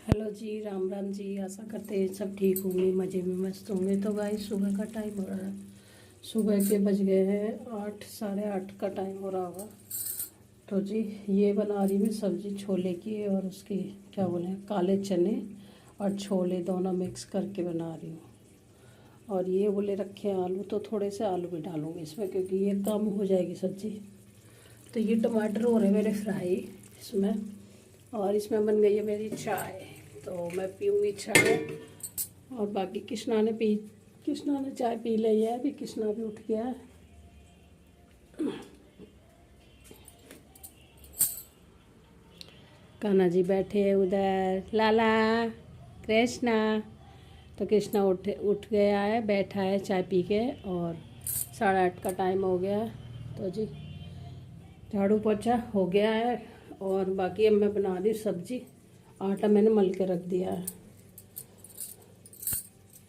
Hello जी, राम राम जी। आशा करते हैं सब ठीक होंगे, मज़े में मस्त होंगे। तो गाइस सुबह का टाइम हो रहा है। सुबह के बज गए हैं 8, साढ़े 8 का टाइम हो रहा होगा। तो जी ये बना रही हूँ सब्ज़ी छोले की, और उसकी क्या बोले काले चने और छोले दोनों मिक्स करके बना रही हूँ। और ये बोले रखे हैं आलू, तो थोड़े से आलू भी डालूँगी इसमें क्योंकि ये कम हो जाएगी सब्ज़ी। तो ये टमाटर हो रहे मेरे फ्राई इसमें, और इसमें बन गई है मेरी चाय। तो मैं पीऊँगी चाय, और बाकी कृष्णा ने चाय पी ली है। अभी कृष्णा भी उठ गया है। कान्हा जी बैठे हैं उधर, लाला कृष्णा। तो कृष्णा उठ गया है, बैठा है चाय पी के, और 8:30 का टाइम हो गया है। तो जी झाड़ू पोछा हो गया है, और बाकी अब मैं बना दी सब्जी। आटा मैंने मल के रख दिया है।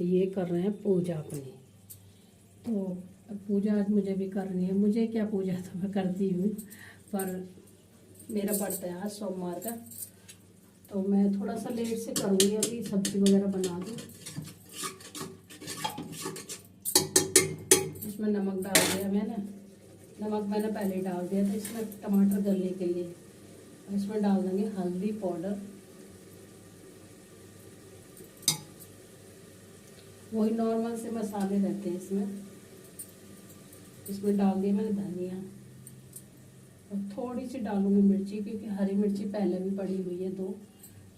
ये कर रहे हैं पूजा अपनी। तो अब पूजा आज मुझे भी करनी है। मुझे क्या पूजा तो मैं करती हूँ, पर मेरा व्रत है आज सोमवार का, तो मैं थोड़ा सा लेट से करूँगी। अभी सब्जी वगैरह बना दूँ। इसमें नमक डाल दिया मैंने। नमक मैंने पहले डाल दिया था इसमें टमाटर गलने के लिए। इसमें डाल देंगे हल्दी पाउडर, वही नॉर्मल से मसाले रहते हैं इसमें डाल दिया मैंने धनिया, और थोड़ी सी डालूंगी मिर्ची क्योंकि हरी मिर्ची पहले भी पड़ी हुई है 2,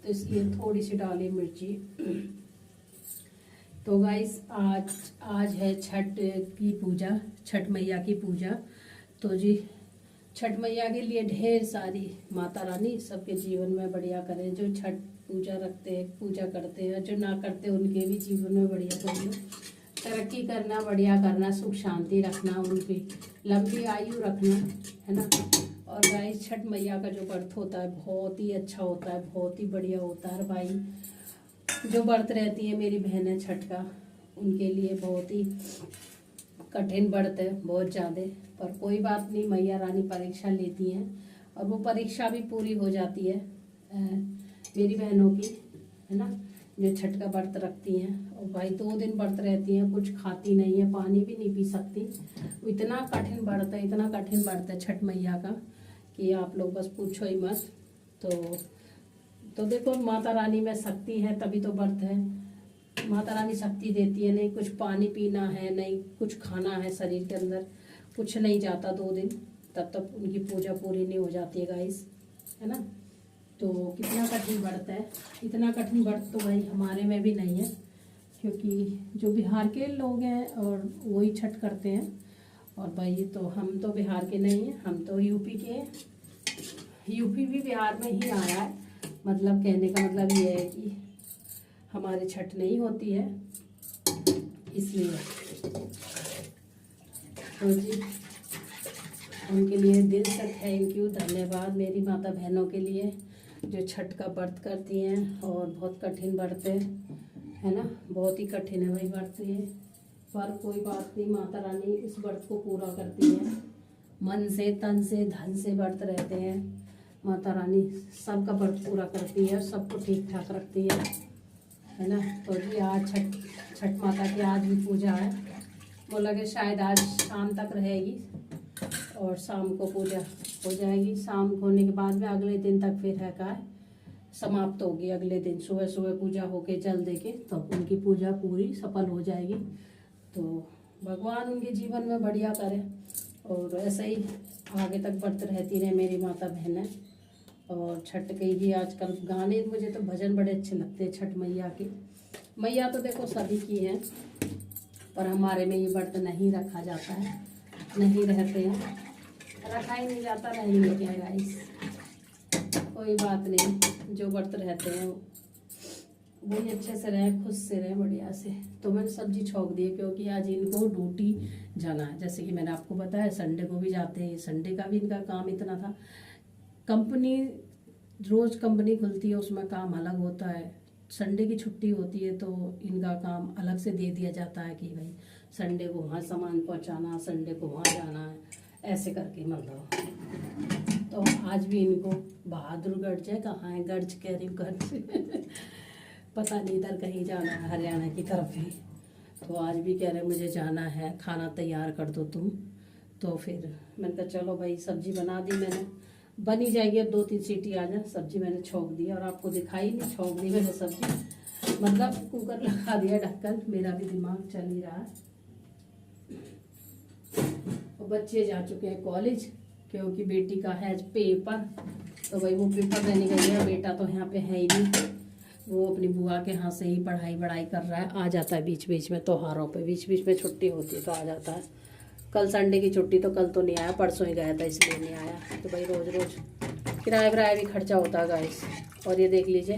तो इसलिए थोड़ी सी डाली मिर्ची। तो गाइस आज है छठ की पूजा, छठ मैया की पूजा। तो जी छठ मैया के लिए ढेर सारी माता रानी सबके जीवन में बढ़िया करें। जो छठ पूजा रखते हैं, पूजा करते हैं, जो ना करते उनके भी जीवन में बढ़िया करें, तरक्की करना, बढ़िया करना, सुख शांति रखना, उनकी लंबी आयु रखना, है ना। और गाइस छठ मैया का जो व्रत होता है बहुत ही अच्छा होता है, बहुत ही बढ़िया होता है भाई। जो व्रत रहती है मेरी बहनें छठ का, उनके लिए बहुत ही कठिन व्रत है, बहुत ज़्यादा। पर कोई बात नहीं, मैया रानी परीक्षा लेती हैं, और वो परीक्षा भी पूरी हो जाती है मेरी बहनों की, है ना, जो छठ का व्रत रखती हैं। और भाई 2 दिन व्रत रहती हैं, कुछ खाती नहीं है, पानी भी नहीं पी सकती। इतना कठिन व्रत है, इतना कठिन व्रत है छठ मैया का कि आप लोग बस पूछो ही मत। तो देखो माता रानी में शक्ति है तभी तो व्रत है। माता रानी शक्ति देती है, नहीं कुछ पानी पीना है, नहीं कुछ खाना है, शरीर के अंदर कुछ नहीं जाता 2 दिन, तब तक उनकी पूजा पूरी नहीं हो जाती है गाइस, है ना। तो कितना कठिन व्रत है। इतना कठिन व्रत तो भाई हमारे में भी नहीं है, क्योंकि जो बिहार के लोग हैं और वही छठ करते हैं। और भाई तो हम तो बिहार के नहीं हैं, हम तो यूपी के हैं। यूपी भी बिहार में ही आया है। मतलब कहने का मतलब ये है कि हमारे छठ नहीं होती है इसलिए। तो जी उनके लिए दिल से थैंक यू, धन्यवाद मेरी माता बहनों के लिए जो छठ का व्रत करती हैं। और बहुत कठिन व्रत है ना, बहुत ही कठिन है भाई व्रत ये। पर कोई बात नहीं, माता रानी इस व्रत को पूरा करती है। मन से, तन से, धन से व्रत रहते हैं, माता रानी सबका व्रत पूरा करती है, सबको ठीक ठाक रखती है ना। तो जी आज छठ माता की आज भी पूजा है। बोला कि शायद आज शाम तक रहेगी, और शाम को पूजा हो जाएगी। शाम होने के बाद में अगले दिन तक फिर है का समाप्त होगी। अगले दिन सुबह सुबह पूजा होके जल दे के तो उनकी पूजा पूरी सफल हो जाएगी। तो भगवान उनके जीवन में बढ़िया करे, और ऐसे ही आगे तक व्रत रहती रहे मेरी माता बहनें। और छठ के ही आजकल गाने, मुझे तो भजन बड़े अच्छे लगते हैं छठ मैया के। मैया तो देखो सभी की है, पर हमारे में ये व्रत नहीं रखा जाता है, नहीं रहते हैं, रखा ही नहीं जाता, रहेंगे क्या गाइस। कोई बात नहीं, जो व्रत रहते हैं वही अच्छे से रहें, खुश से रहें, बढ़िया से। तो मैंने सब्जी छोंक दी क्योंकि आज इनको ड्यूटी जाना है। जैसे कि मैंने आपको बताया संडे को भी जाते हैं, संडे का भी इनका काम इतना था। कंपनी रोज़ कंपनी खुलती है, उसमें काम अलग होता है। संडे की छुट्टी होती है तो इनका काम अलग से दे दिया जाता है कि भाई संडे को वहाँ सामान पहुँचाना, संडे को वहाँ जाना है, ऐसे करके मतलब। तो आज भी इनको बहादुर गर्ज है, कहाँ है गर्ज, कह रही हूँ गर्ज पता नहीं, इधर कहीं जाना है हरियाणा की तरफ ही। तो आज भी कह रहे मुझे जाना है, खाना तैयार कर दो तुम। तो फिर मैंने कहा चलो भाई, सब्जी बना दी मैंने, बन ही जाएगी, अब 2-3 सीटी आ जाए। सब्जी मैंने छोंक दी और आपको दिखाई नहीं, छोंक दी मैंने सब्जी, मतलब कुकर लगा दिया ढक्कन। मेरा भी दिमाग चल ही रहा है। और बच्चे जा चुके हैं कॉलेज, क्योंकि बेटी का है पेपर, तो भाई वो पेपर देने गई है। बेटा तो यहाँ पे है ही नहीं, वो अपनी बुआ के यहाँ से ही पढ़ाई कर रहा है। आ जाता है बीच बीच में, त्योहारों पे बीच बीच में छुट्टी होती है तो आ जाता है। कल संडे की छुट्टी, तो कल तो नहीं आया, परसों ही गया था इसलिए नहीं आया। तो भाई रोज़ रोज़ किराया भी खर्चा होता है गाइस। और ये देख लीजिए,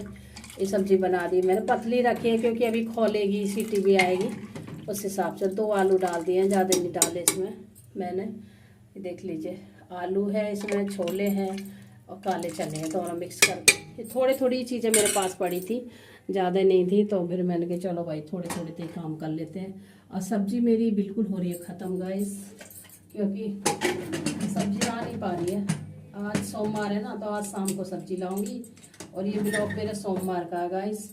ये सब्जी बना दी मैंने, पतली रखी है क्योंकि अभी खोलेगी, सीटी भी आएगी, उस हिसाब से 2 आलू डाल दिए हैं, ज़्यादा नहीं डाले इसमें मैंने। ये देख लीजिए, आलू है इसमें, छोले हैं और काले चने हैं, दोनों मिक्स करके। थोड़ी थोड़ी चीज़ें मेरे पास पड़ी थी, ज़्यादा नहीं थी, तो फिर मैंने कहा चलो भाई थोड़े थोड़े से काम कर लेते हैं। और सब्जी मेरी बिल्कुल हो रही है ख़त्म गाइस, क्योंकि सब्जी आ नहीं पा रही है। आज सोमवार है ना, तो आज शाम को सब्जी लाऊंगी। और ये ब्लॉग मेरे सोमवार का है गाइस।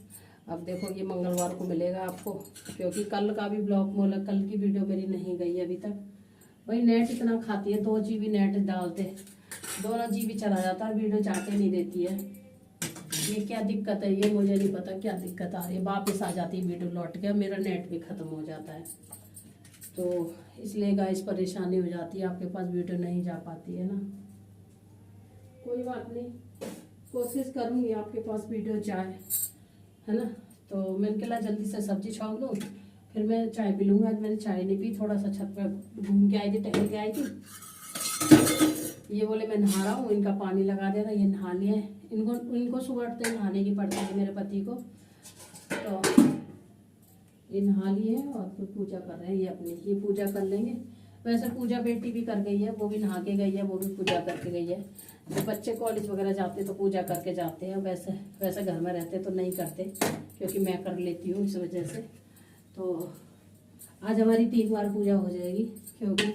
अब देखो ये मंगलवार को मिलेगा आपको, क्योंकि कल का भी ब्लॉग मोला, कल की वीडियो मेरी नहीं गई अभी तक। भाई नेट इतना खाती है, 2 GB नेट डालते, दोनों GB चला जाता है, वीडियो जाके नहीं देती है। ये क्या दिक्कत है, ये मुझे नहीं पता क्या दिक्कत आ रही है। वापस आ जाती है वीडियो लौट के, मेरा नेट भी ख़त्म हो जाता है, तो इसलिए गाइस परेशानी हो जाती है, आपके पास वीडियो नहीं जा पाती है ना। कोई बात नहीं, कोशिश करूँगी आपके पास वीडियो जाए, है ना। तो मैंने कहा जल्दी से सब्जी छोंक दूँ, फिर मैं चाय पी लूँगा। आज मैंने चाय नहीं पी, थोड़ा सा छत पर घूम के आई थी, टहल के आई थी। ये बोले मैं नहा रहा हूँ, इनका पानी लगा देना, ये नहा लिए। इनको सुबह उठते नहाने की पड़ती है मेरे पति को, तो ये नहा लिए हैं और फिर पूजा कर रहे हैं। ये अपनी ये पूजा कर लेंगे। वैसे पूजा बेटी भी कर गई है, वो भी नहा के गई है, वो भी पूजा करके गई है। जब बच्चे कॉलेज वगैरह जाते तो पूजा करके जाते हैं, वैसे घर में रहते तो नहीं करते, क्योंकि मैं कर लेती हूँ इस वजह से। तो आज हमारी 3 बार पूजा हो जाएगी, क्योंकि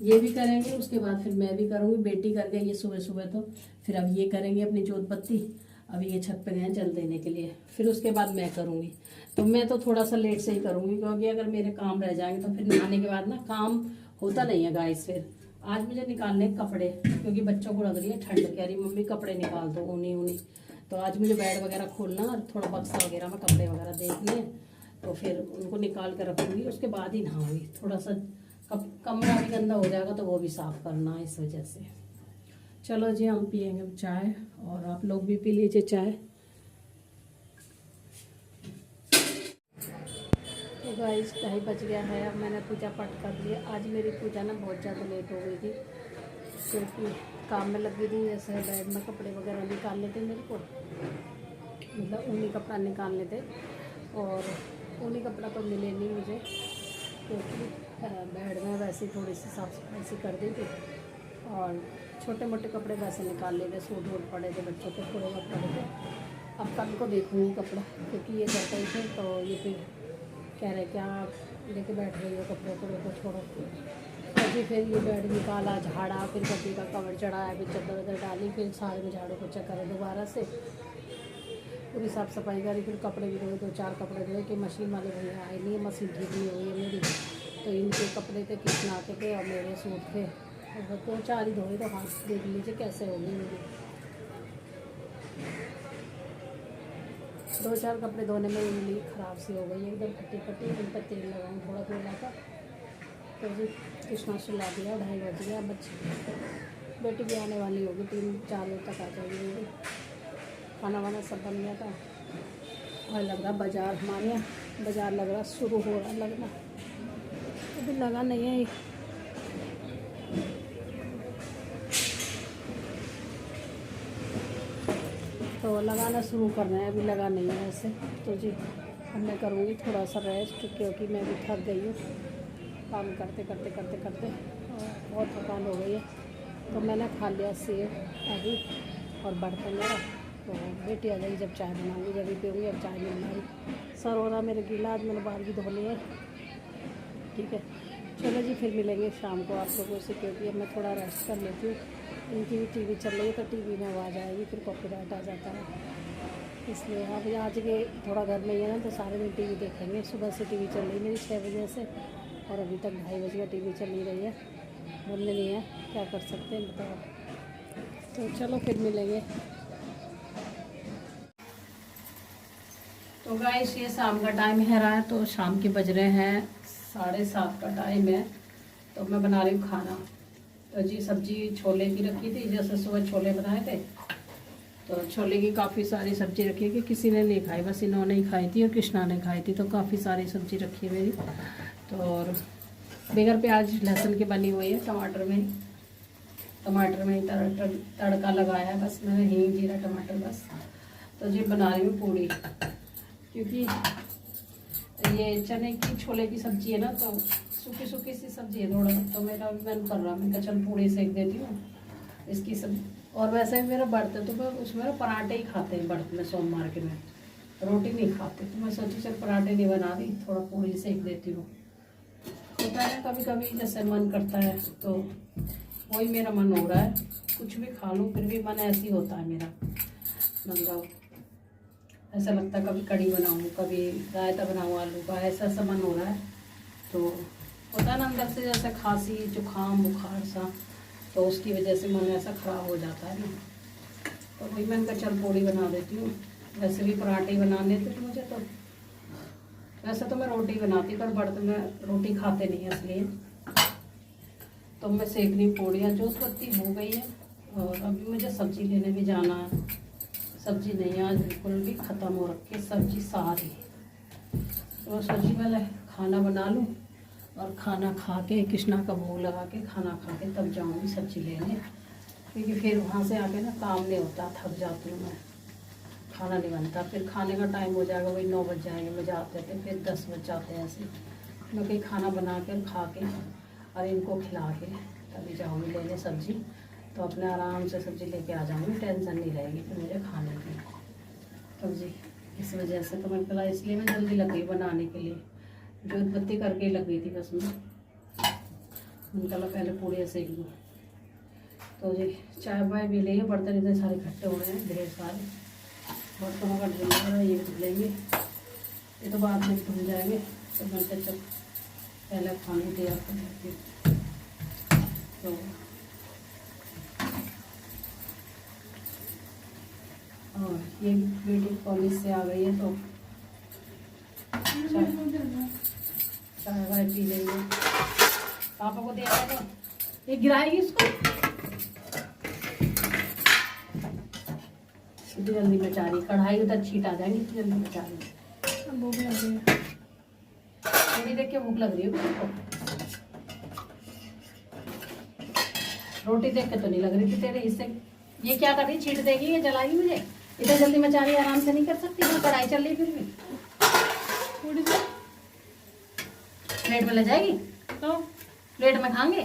ये भी करेंगे, उसके बाद फिर मैं भी करूँगी। बेटी कर गई है सुबह सुबह, तो फिर अब ये करेंगे अपनी जोत बत्ती। अभी ये छत पे गए जल देने के लिए, फिर उसके बाद मैं करूँगी। तो मैं तो थोड़ा सा लेट से ही करूँगी, क्योंकि अगर मेरे काम रह जाएंगे तो फिर नहाने के बाद ना काम होता नहीं है गाइस। फिर आज मुझे निकालने कपड़े, क्योंकि बच्चों को लग रही है ठंड, कह रही मम्मी कपड़े निकाल दो ऊनी। तो आज मुझे बेड वगैरह खोलना और थोड़ा बक्सा वगैरह में कपड़े वगैरह देखने हैं, तो फिर उनको निकाल कर रखूँगी, उसके बाद ही नहाऊँगी। थोड़ा सा कमरा भी गंदा हो जाएगा तो वो भी साफ़ करना है, इस वजह से। चलो जी, हम पियेंगे चाय, और आप लोग भी पी लीजिए चाय। तो गाइस 2:30 बज गया है, अब मैंने पूजा पाठ कर लिया। आज मेरी पूजा ना बहुत ज़्यादा लेट हो गई थी, क्योंकि काम में लगी थी। जैसे बेड में कपड़े वगैरह निकालने थे मेरे को, मतलब ऊनी कपड़ा निकालने थे, और ऊनी कपड़ा तो मिले नहीं मुझे, क्योंकि बेड में वैसे थोड़ी सी साफ सफाई सी कर दी थी। और छोटे मोटे कपड़े वैसे निकाल ले थे, सूट वूट पड़े थे बच्चों के, थोड़े बहुत पड़े थे। अब कल को देखूँगी कपड़ा, क्योंकि ये करते ही थे, तो ये फिर कह रहे क्या लेके बैठ रही हो कपड़े को छोड़ो। तो फिर ये बेड निकाला, झाड़ा, फिर गद्दे का कवर चढ़ाया, फिर चादर वदर डाली, फिर सारे में झाड़ू पोछा करे दोबारा से, पूरी साफ़ सफाई करी। फिर कपड़े भी धोए, 2-4 कपड़े धोए कि मशीन वाले भैया आए नहीं, मशीन ठीक नहीं हुई है मेरी। तो इनके कपड़े थे कितना के थे, और मेरे सूट थे, और 2-4 ही धोए। तो हाथ देख लीजिए कैसे होगी मेरी। 2-4 कपड़े धोने में उंगली ख़राब सी हो गई एकदम फटी, इन पर तेल लगाऊँ थोड़ा थोड़ा सा। तो जी कृष्णा सुला दिया, 2:30 बज गया। बेटी भी आने वाली होगी, 3-4 बजे तक आ जाएगी। खाना वाना सब बन गया था, और लग रहा बाज़ार, हमारे यहाँ बाज़ार लग रहा शुरू हो रहा लगना, अभी लगा नहीं है। तो लगाना शुरू कर रहे हैं, अभी लगा नहीं है वैसे। तो जी अब मैं करूँगी थोड़ा सा रेस्ट, क्योंकि मैं भी थक गई हूँ काम करते करते, और बहुत थकान हो गई है। तो मैंने खा लिया सेब अभी, और बर्तन मेरा। तो बेटी आ जाएगी जब चाय बनाऊँगी, जब भी पीऊँगी। अब चाय मिलना ही सर हो रहा मेरे गीला, आज मैंने बाहर भी धो लिया है। ठीक है, चलो जी फिर मिलेंगे शाम को आप लोगों से, क्योंकि अब मैं थोड़ा रेस्ट कर लेती हूँ। इनकी भी टीवी चल रही है तो टीवी में आवाज़ आएगी, फिर कॉपीराइट आ जाता है। इसलिए अब आज के थोड़ा घर में ही है ना, तो सारे दिन टीवी देखेंगे। सुबह से टीवी चल रही मेरी 6 बजे से, और अभी तक 2:30 बजे का टीवी चल ही रही है। बंद नहीं है, क्या कर सकते हैं बताओ। तो चलो फिर मिलेंगे। तो गाइस ये शाम का टाइम है रहा है, तो शाम के बज रहे हैं 7:30 का टाइम है। तो मैं बना रही हूँ खाना। तो जी सब्जी छोले की रखी थी, जैसे सुबह छोले बनाए थे, तो छोले की काफ़ी सारी सब्जी रखी है कि किसी ने नहीं खाई, बस इन्होंने ही खाई थी और कृष्णा ने खाई थी। तो काफ़ी सारी सब्जी रखी है मेरी। तो और बगैर प्याज लहसुन की बनी हुई है, टमाटर में ही तड़का लगाया है बस मैंने, हींग जीरा टमाटर बस। तो जी बना रही हूँ पूड़ी, क्योंकि ये चने की छोले की सब्जी है ना, तो सूखी सूखी सी सब्जी है थोड़ा, तो मेरा मन कर रहा, मैं चल पूड़ी सेक देती हूँ इसकी सब। और वैसे भी मेरा व्रत है, तो मैं उसमें पराठे ही खाते हैं व्रत में, सोमवार के में रोटी नहीं खाते। तो मैं सोची चल पराठे नहीं बना रही, थोड़ा पूड़ी सेक देती हूँ। होता है कभी कभी जैसे मन करता है, तो वही मेरा मन हो रहा है, कुछ भी खा लूँ फिर भी मन ऐसे ही होता है मेरा नंगा। ऐसा लगता है कभी कढ़ी बनाऊँ, कभी रायता बनाऊँ आलू का, ऐसा मन हो रहा है। तो होता है ना अंदर से जैसे खांसी जुकाम बुखार सा, तो उसकी वजह से मन ऐसा ख़राब हो जाता है ना। तो वही मैंने कहा चल पूड़ी बना देती हूँ। वैसे भी पराठे बनाने थे तो मुझे, तो वैसे तो मैं रोटी बनाती, पर व्रत में रोटी खाते नहीं है इसलिए। तो मैं सेक रही पूड़ियाँ, जोत बत्ती हो गई है। और अभी मुझे सब्जी लेने भी जाना है। सब्जी नहीं आज बिल्कुल भी ख़त्म हो रखी है सब्जी सारी। तो सोची पहले खाना बना लूँ, और खाना खा के कृष्णा का भोग लगा के खाना खा के तब जाऊँगी सब्जी लेने, क्योंकि फिर वहाँ से आके ना काम नहीं होता, थक जाती हूँ मैं, खाना नहीं बनता। फिर खाने का टाइम हो जाएगा, वही 9 बज जाएंगे मुझे आते थे, फिर 10 बज जाते हैं ऐसे। मैं कहीं खाना बना के खा के और इनको खिला के तभी जाऊँगी लेने सब्जी। तो अपने आराम से सब्जी लेके आ जाऊँगी, टेंशन नहीं रहेगी फिर मुझे खाने की। तो जी इस वजह से तो मैंने कहा, इसलिए मैं जल्दी लग गई बनाने के लिए, जोत बत्ती करके लग गई थी बस मैं। मैंने कहा पहले पूड़ियाँ सेक दूँ। तो जी चाय वाय भी लेंगे, बर्तन इतने सारे इकट्ठे हो रहे हैं ढेर सारे, बर्तनों का ढेर लग रहा है, ये भी लेंगे, ये तो बाद में धुल जाएंगे। तो मैंने चल पहले खाने तैयार कर लेती हूँ। तो और ये बेटी कॉलेज से आ गई है, तो चाय वाय पी लेंगे। पापा को देखा तो ये गिराएगी इसको, इतनी जल्दी बचा रही, कढ़ाई उधर छीट आ जाएंगी, इतनी जल्दी बचा रही। भूख लग रही है, मेरी देख के भूख लग रही है उसको। रोटी देख के तो नहीं लग रही थी तेरे हिस्से। ये क्या कर रही, छीट देगी, ये जलाएगी मुझे, इधर जल्दी मचा रही, आराम से नहीं कर सकती, वो कढ़ाई चल रही फिर भी। थोड़ी सी प्लेट में ले जाएगी, तो प्लेट में खाएंगे।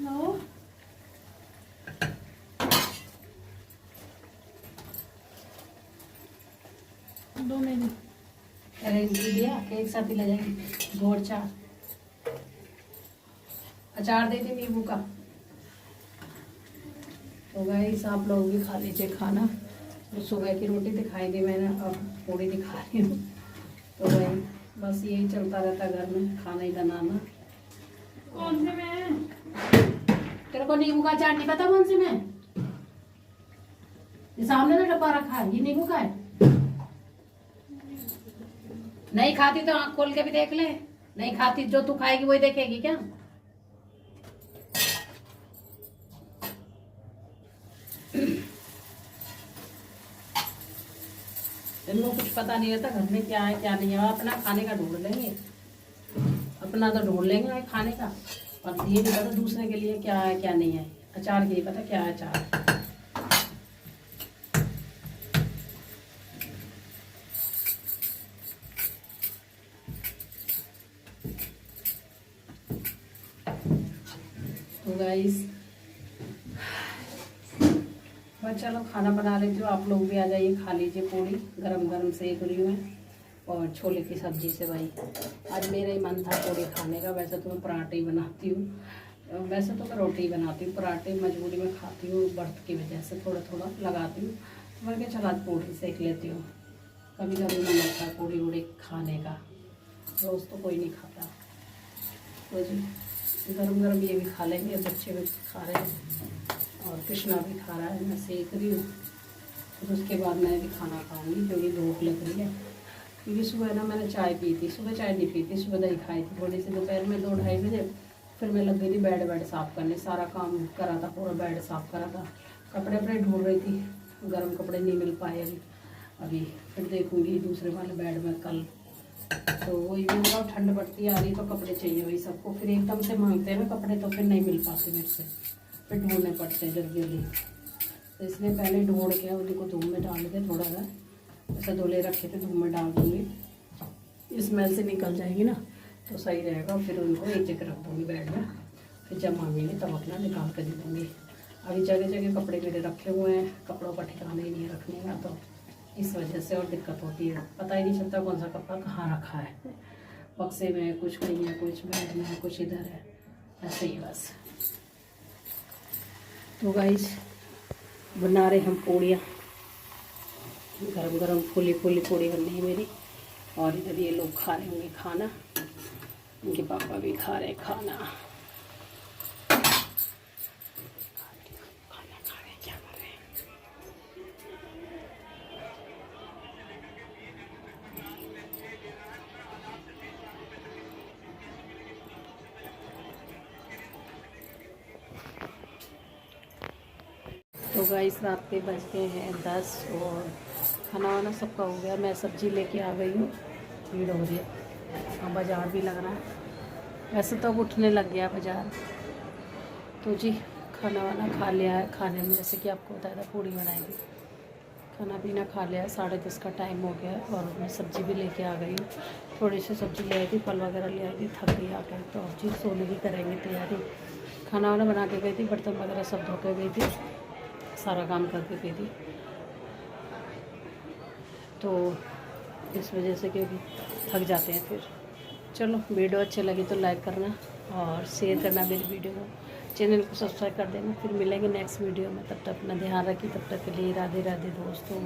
लो दो मेरी अरेंज दिया कि एक साथ ही ले जाएंगे। गोड़ चार अचार दे दी नींबू का। तो गाइस आप लोग भी खा लीजिए खाना। तो सुबह की रोटी दिखाई दी मैंने, अब पूड़ी दिखा रही हूँ। तो भाई बस यही चलता रहता घर में, खाना ही बनाना। कौन से में तेरे को नींबू का अचार नहीं पता कौन से में? ये सामने तो डब्बा रखा है, ये नींबू का है। नहीं खाती तो आँख खोल के भी देख ले, नहीं खाती जो तू खाएगी वही देखेगी क्या? इनको कुछ पता नहीं रहता घर में क्या है क्या नहीं है, अपना खाने का ढूंढ लेंगे, अपना तो ढूंढ लेंगे खाने का, और ये नहीं पता दूसरे के लिए क्या है क्या नहीं है। अचार की पता क्या है अचार। तो गाइस बस चलो खाना बना लेती हूँ, आप लोग भी आ जाइए, खा लीजिए पूड़ी, गरम गरम सेक रही हूँ। और छोले की सब्जी से भाई। आज मेरा ही मन था पूड़ी खाने का। वैसे तो मैं पराठे ही बनाती हूँ, वैसे तो मैं रोटी बनाती हूँ, पराठे मजबूरी में खाती हूँ, व्रत की वजह से थोड़ा थोड़ा लगाती हूँ। तो मैं क्या चला आज पूड़ी सेक लेती हूँ। कभी कभी मन लगता है पूड़ी वूड़ी खाने का, रोज़ तो कोई नहीं खाता। तो जी गरम गरम ये भी खा लेंगे, बच्चे भी खा रहे हैं और कृष्णा भी खा रहा है। मैं सेक रही हूँ, फिर उसके बाद मैं भी खाना खाऊंगी क्योंकि भूख लग रही है। क्योंकि सुबह ना मैंने चाय पी थी, सुबह चाय नहीं पी थी, सुबह दही खाई थी थोड़ी सी दोपहर में 2-2:30 बजे। फिर मैं लग गई थी बेड साफ़ करने, सारा काम करा था, पूरा बेड साफ़ करा था, कपड़े वपड़े ढूंढ रही थी, गर्म कपड़े नहीं मिल पाए अभी। फिर देखूंगी दूसरे वाले बेड में कल। तो वही मैं ठंड बढ़ती आ रही तो कपड़े चाहिए वही सबको, फिर एकदम से मांगते हैं ना कपड़े तो फिर नहीं मिल पाते मेरे से, फिर ढूंढने पड़ते हैं जल्दी जल्दी। तो इसलिए पहले ढूंढ के उनको धूप में डाल के थोड़ा सा ऐसे धुले रखे थे, धूप में डाल दूँगी, स्मेल से निकल जाएगी ना तो सही रहेगा। फिर उनको एक जगह रख दूँगी बेड में, फिर जब मांगेंगे तब अपना निकाल कर दे दूँगी। अभी जगह जगह कपड़े मेरे रखे हुए हैं, कपड़ों का ठिकाना ही नहीं है रखने का, तो इस वजह से और दिक्कत होती है, पता ही नहीं चलता कौन सा कपड़ा कहाँ रखा है। बक्से में कुछ कहीं है, कुछ बेड में है, कुछ इधर है, ऐसे ही बस। तो गाइस बना रहे हम पूड़ियाँ, गरम गरम फूली फूली पूड़ी बन रही है मेरी। और इधर ये लोग खा रहे होंगे खाना, उनके पापा भी खा रहे खाना। तो गाइस रात के बज गए हैं 10 और खाना वाना सबका हो गया। मैं सब्ज़ी लेके आ गई हूँ, भीड़ हो रही है और बाज़ार भी लग रहा है, वैसे तो अब उठने लग गया बाज़ार। तो जी खाना वाना खा लिया है, खाने में जैसे कि आपको बताया था पूड़ी बनाएगी, खाना पीना खा लिया है, 10:30 का टाइम हो गया है। और मैं सब्ज़ी भी लेके आ गई हूँ, थोड़ी सी सब्ज़ी ले आई थी, फल वगैरह ले आई थी, थक गई आकर। तो अब जी सोने की करेंगे तैयारी। खाना वाना बना के गई थी, बर्तन वगैरह सब धो के गई थी, सारा काम करके गई थी। तो इस वजह से क्योंकि थक जाते हैं फिर। चलो वीडियो अच्छे लगी तो लाइक करना और शेयर करना मेरी वीडियो को, चैनल को सब्सक्राइब कर देना। फिर मिलेंगे नेक्स्ट वीडियो में, तब तक अपना ध्यान रखिए, तब तक के लिए राधे राधे दोस्तों।